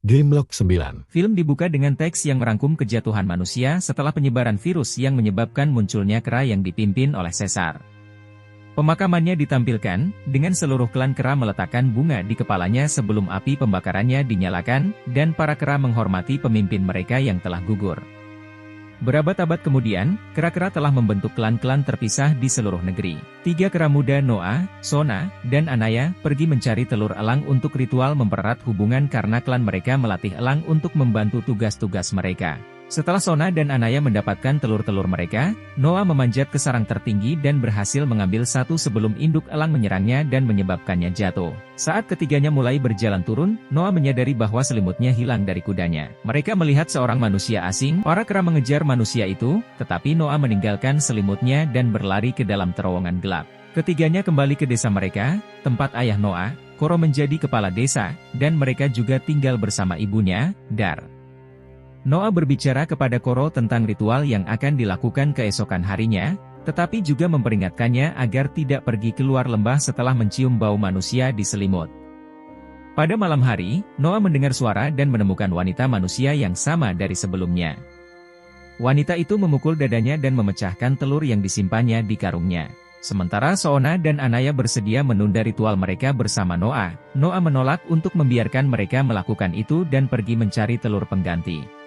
Gamelock 9. Film dibuka dengan teks yang merangkum kejatuhan manusia setelah penyebaran virus yang menyebabkan munculnya kera yang dipimpin oleh Caesar. Pemakamannya ditampilkan, dengan seluruh klan kera meletakkan bunga di kepalanya sebelum api pembakarannya dinyalakan, dan para kera menghormati pemimpin mereka yang telah gugur. Berabad-abad kemudian, kera-kera telah membentuk klan-klan terpisah di seluruh negeri. 3 kera muda Noah, Sona, dan Anaya pergi mencari telur elang untuk ritual mempererat hubungan karena klan mereka melatih elang untuk membantu tugas-tugas mereka. Setelah Sona dan Anaya mendapatkan telur-telur mereka, Noah memanjat ke sarang tertinggi dan berhasil mengambil satu sebelum induk elang menyerangnya dan menyebabkannya jatuh. Saat ketiganya mulai berjalan turun, Noah menyadari bahwa selimutnya hilang dari kudanya. Mereka melihat seorang manusia asing, para kera mengejar manusia itu, tetapi Noah meninggalkan selimutnya dan berlari ke dalam terowongan gelap. Ketiganya kembali ke desa mereka, tempat ayah Noah, Koro menjadi kepala desa, dan mereka juga tinggal bersama ibunya, Dar. Noah berbicara kepada Koro tentang ritual yang akan dilakukan keesokan harinya, tetapi juga memperingatkannya agar tidak pergi keluar lembah setelah mencium bau manusia di selimut. Pada malam hari, Noah mendengar suara dan menemukan wanita manusia yang sama dari sebelumnya. Wanita itu memukul dadanya dan memecahkan telur yang disimpannya di karungnya. Sementara Sona dan Anaya bersedia menunda ritual mereka bersama Noah, Noah menolak untuk membiarkan mereka melakukan itu dan pergi mencari telur pengganti.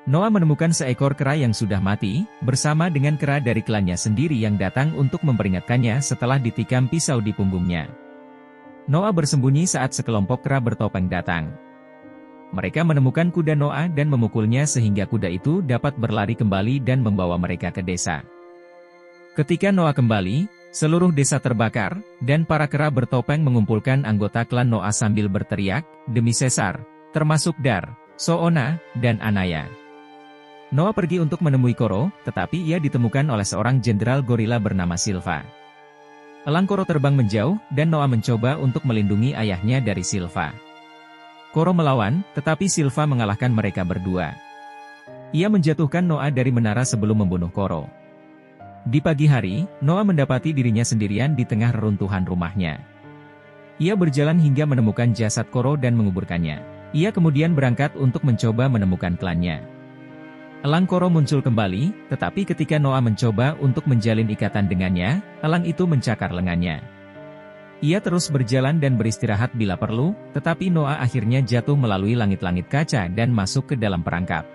Noah menemukan seekor kera yang sudah mati, bersama dengan kera dari klannya sendiri yang datang untuk memperingatkannya setelah ditikam pisau di punggungnya. Noah bersembunyi saat sekelompok kera bertopeng datang. Mereka menemukan kuda Noah dan memukulnya sehingga kuda itu dapat berlari kembali dan membawa mereka ke desa. Ketika Noah kembali, seluruh desa terbakar, dan para kera bertopeng mengumpulkan anggota klan Noah sambil berteriak, demi Caesar, termasuk Dar, Soona, dan Anaya. Noah pergi untuk menemui Koro, tetapi ia ditemukan oleh seorang jenderal gorila bernama Silva. Elang Koro terbang menjauh, dan Noah mencoba untuk melindungi ayahnya dari Silva. Koro melawan, tetapi Silva mengalahkan mereka berdua. Ia menjatuhkan Noah dari menara sebelum membunuh Koro. Di pagi hari, Noah mendapati dirinya sendirian di tengah reruntuhan rumahnya. Ia berjalan hingga menemukan jasad Koro dan menguburkannya. Ia kemudian berangkat untuk mencoba menemukan klannya. Elang Koro muncul kembali, tetapi ketika Noah mencoba untuk menjalin ikatan dengannya, elang itu mencakar lengannya. Ia terus berjalan dan beristirahat bila perlu, tetapi Noah akhirnya jatuh melalui langit-langit kaca dan masuk ke dalam perangkap.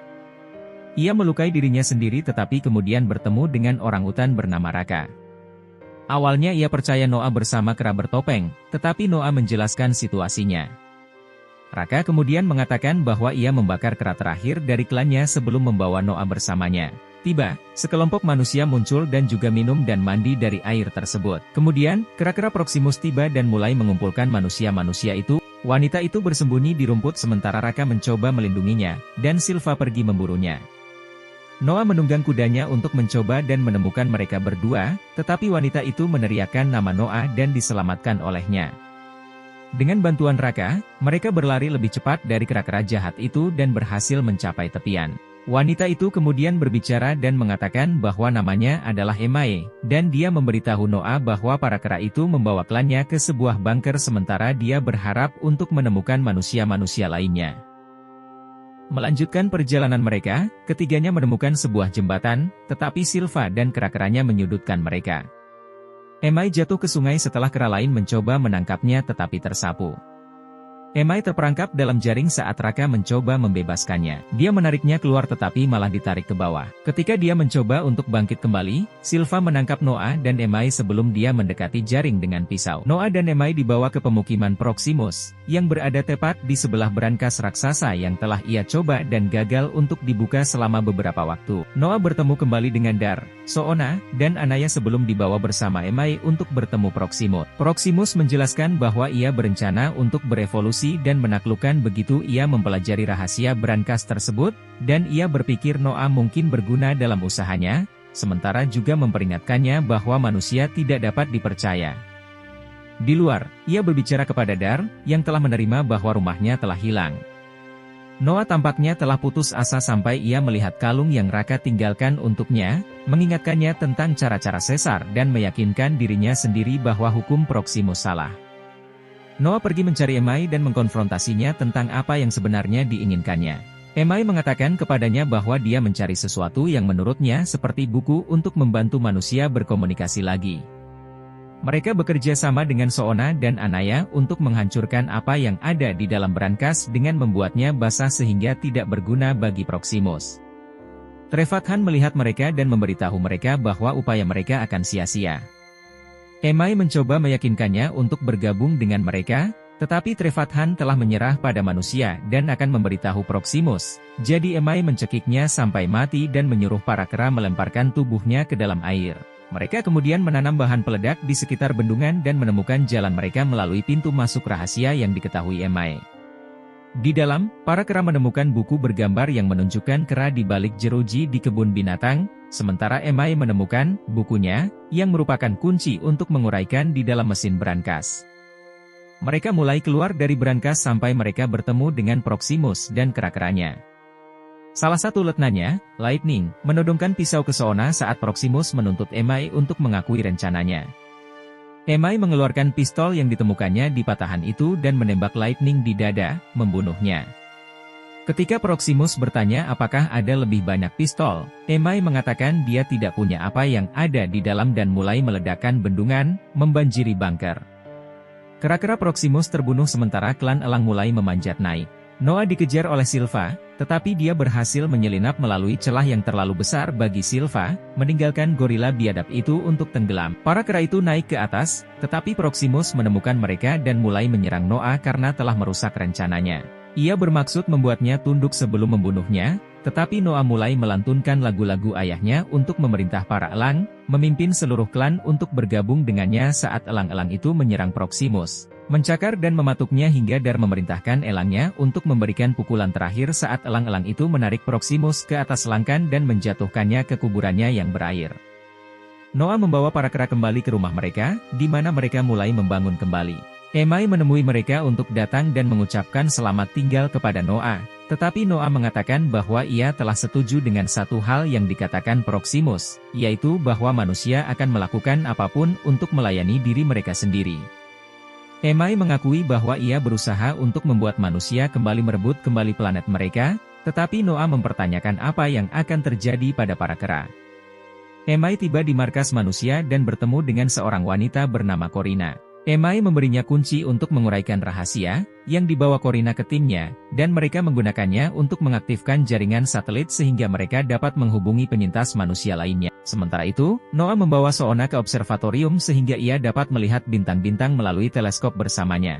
Ia melukai dirinya sendiri tetapi kemudian bertemu dengan orangutan bernama Raka. Awalnya ia percaya Noah bersama kera bertopeng, tetapi Noah menjelaskan situasinya. Raka kemudian mengatakan bahwa ia membakar kera terakhir dari klannya sebelum membawa Noah bersamanya. Tiba, sekelompok manusia muncul dan juga minum dan mandi dari air tersebut. Kemudian, kera-kera Proximus tiba dan mulai mengumpulkan manusia-manusia itu. Wanita itu bersembunyi di rumput sementara Raka mencoba melindunginya, dan Silva pergi memburunya. Noah menunggang kudanya untuk mencoba dan menemukan mereka berdua, tetapi wanita itu meneriakkan nama Noah dan diselamatkan olehnya. Dengan bantuan Raka, mereka berlari lebih cepat dari kera-kera jahat itu dan berhasil mencapai tepian. Wanita itu kemudian berbicara dan mengatakan bahwa namanya adalah Emae, dan dia memberitahu Noah bahwa para kera itu membawa klannya ke sebuah bunker sementara dia berharap untuk menemukan manusia-manusia lainnya. Melanjutkan perjalanan mereka, ketiganya menemukan sebuah jembatan, tetapi Silva dan kera-keranya menyudutkan mereka. Emae jatuh ke sungai setelah kera lain mencoba menangkapnya tetapi tersapu. Emae terperangkap dalam jaring saat Raka mencoba membebaskannya. Dia menariknya keluar tetapi malah ditarik ke bawah. Ketika dia mencoba untuk bangkit kembali, Silva menangkap Noah dan Emae sebelum dia mendekati jaring dengan pisau. Noah dan Emae dibawa ke pemukiman Proximus, yang berada tepat di sebelah brankas raksasa yang telah ia coba dan gagal untuk dibuka selama beberapa waktu. Noah bertemu kembali dengan Dar, Soona, dan Anaya sebelum dibawa bersama Emae untuk bertemu Proximus. Proximus menjelaskan bahwa ia berencana untuk berevolusi dan menaklukkan begitu ia mempelajari rahasia brankas tersebut, dan ia berpikir Noah mungkin berguna dalam usahanya, sementara juga memperingatkannya bahwa manusia tidak dapat dipercaya. Di luar, ia berbicara kepada Dar, yang telah menerima bahwa rumahnya telah hilang. Noah tampaknya telah putus asa sampai ia melihat kalung yang Raka tinggalkan untuknya, mengingatkannya tentang cara-cara Caesar dan meyakinkan dirinya sendiri bahwa hukum Proximus salah. Noah pergi mencari Emai dan mengkonfrontasinya tentang apa yang sebenarnya diinginkannya. Emai mengatakan kepadanya bahwa dia mencari sesuatu yang menurutnya seperti buku untuk membantu manusia berkomunikasi lagi. Mereka bekerja sama dengan Soona dan Anaya untuk menghancurkan apa yang ada di dalam brankas dengan membuatnya basah sehingga tidak berguna bagi Proximus. Trevathan melihat mereka dan memberitahu mereka bahwa upaya mereka akan sia-sia. Emai mencoba meyakinkannya untuk bergabung dengan mereka, tetapi Trevathan telah menyerah pada manusia dan akan memberitahu Proximus. Jadi Emai mencekiknya sampai mati dan menyuruh para kera melemparkan tubuhnya ke dalam air. Mereka kemudian menanam bahan peledak di sekitar bendungan dan menemukan jalan mereka melalui pintu masuk rahasia yang diketahui Emai. Di dalam, para kera menemukan buku bergambar yang menunjukkan kera di balik jeruji di kebun binatang, sementara Emai menemukan bukunya, yang merupakan kunci untuk menguraikan di dalam mesin brankas. Mereka mulai keluar dari brankas sampai mereka bertemu dengan Proximus dan kera-keranya. Salah satu letnanya, Lightning, menodongkan pisau ke Soona saat Proximus menuntut Emai untuk mengakui rencananya. Emai mengeluarkan pistol yang ditemukannya di patahan itu dan menembak Lightning di dada, membunuhnya. Ketika Proximus bertanya apakah ada lebih banyak pistol, Emai mengatakan dia tidak punya apa yang ada di dalam dan mulai meledakkan bendungan, membanjiri bunker. Kera-kera Proximus terbunuh sementara klan elang mulai memanjat naik. Noah dikejar oleh Silva, tetapi dia berhasil menyelinap melalui celah yang terlalu besar bagi Silva, meninggalkan gorila biadab itu untuk tenggelam. Para kera itu naik ke atas, tetapi Proximus menemukan mereka dan mulai menyerang Noah karena telah merusak rencananya. Ia bermaksud membuatnya tunduk sebelum membunuhnya, tetapi Noah mulai melantunkan lagu-lagu ayahnya untuk memerintah para elang, memimpin seluruh klan untuk bergabung dengannya saat elang-elang itu menyerang Proximus. Mencakar dan mematuknya hingga Dar memerintahkan elangnya untuk memberikan pukulan terakhir saat elang-elang itu menarik Proximus ke atas langkan dan menjatuhkannya ke kuburannya yang berair. Noah membawa para kera kembali ke rumah mereka, di mana mereka mulai membangun kembali. Emai menemui mereka untuk datang dan mengucapkan selamat tinggal kepada Noah, tetapi Noah mengatakan bahwa ia telah setuju dengan satu hal yang dikatakan Proximus, yaitu bahwa manusia akan melakukan apapun untuk melayani diri mereka sendiri. Emai mengakui bahwa ia berusaha untuk membuat manusia kembali merebut kembali planet mereka, tetapi Noah mempertanyakan apa yang akan terjadi pada para kera. Emai tiba di markas manusia dan bertemu dengan seorang wanita bernama Corina. Emai memberinya kunci untuk menguraikan rahasia, yang dibawa Corina ke timnya, dan mereka menggunakannya untuk mengaktifkan jaringan satelit sehingga mereka dapat menghubungi penyintas manusia lainnya. Sementara itu, Noah membawa Soona ke observatorium sehingga ia dapat melihat bintang-bintang melalui teleskop bersamanya.